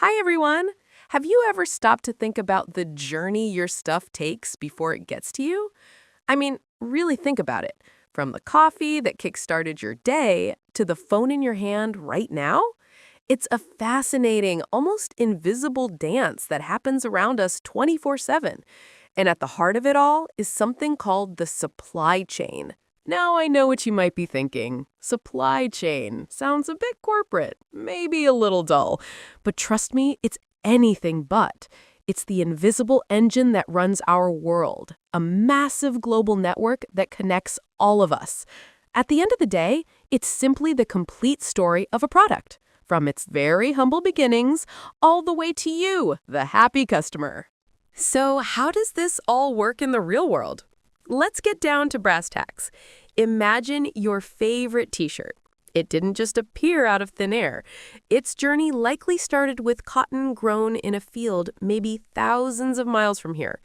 Hi, everyone. Have you ever stopped to think about the journey your stuff takes before it gets to you? I mean, really think about it. From the coffee that kickstarted your day to the phone in your hand right now, it's a fascinating, almost invisible dance that happens around us 24/7. And at the heart of it all is something called the supply chain. Now, I know what you might be thinking. Supply chain sounds a bit corporate, maybe a little dull. But trust me, it's anything but. It's the invisible engine that runs our world, a massive global network that connects all of us. At the end of the day, it's simply the complete story of a product, from its very humble beginnings all the way to you, the happy customer. So, how does this all work in the real world? Let's get down to brass tacks. Imagine your favorite t-shirt. It didn't just appear out of thin air. Its journey likely started with cotton grown in a field maybe thousands of miles from here.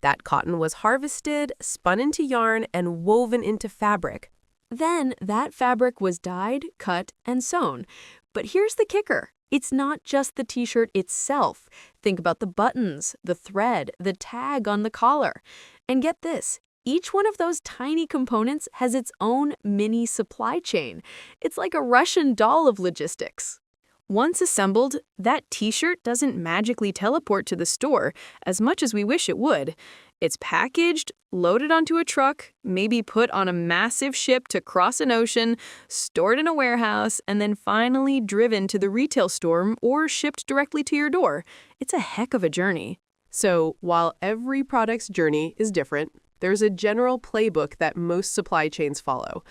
That cotton was harvested, spun into yarn, and woven into fabric. Then that fabric was dyed, cut, and sewn. But here's the kicker. It's not just the t-shirt itself. Think about the buttons, the thread, the tag on the collar. And get this. Each one of those tiny components has its own mini supply chain. It's like a Russian doll of logistics. Once assembled, that t-shirt doesn't magically teleport to the store as much as we wish it would. It's packaged, loaded onto a truck, maybe put on a massive ship to cross an ocean, stored in a warehouse, and then finally driven to the retail store or shipped directly to your door. It's a heck of a journey. So, while every product's journey is different, there's a general playbook that most supply chains follow.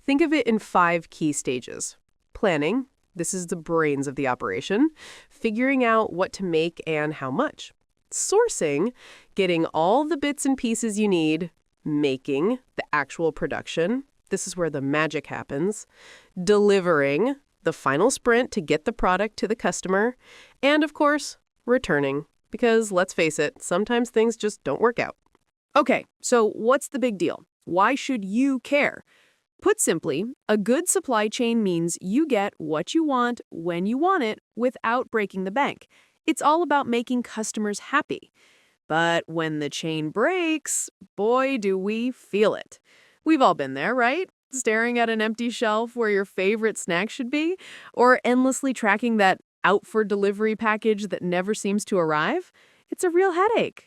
Think of it in 5 key stages. Planning, this is the brains of the operation. Figuring out what to make and how much. Sourcing, getting all the bits and pieces you need. Making, the actual production. This is where the magic happens. Delivering, the final sprint to get the product to the customer. And of course, returning. Because let's face it, sometimes things just don't work out. Okay, so what's the big deal? Why should you care? Put simply, a good supply chain means you get what you want when you want it without breaking the bank. It's all about making customers happy. But when the chain breaks, boy, do we feel it. We've all been there, right? Staring at an empty shelf where your favorite snack should be, or endlessly tracking that out-for-delivery package that never seems to arrive. It's a real headache.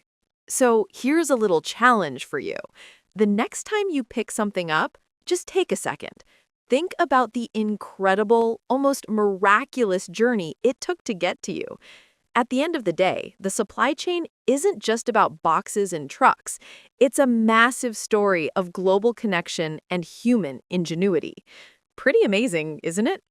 So here's a little challenge for you. The next time you pick something up, just take a second. Think about the incredible, almost miraculous journey it took to get to you. At the end of the day, the supply chain isn't just about boxes and trucks. It's a massive story of global connection and human ingenuity. Pretty amazing, isn't it?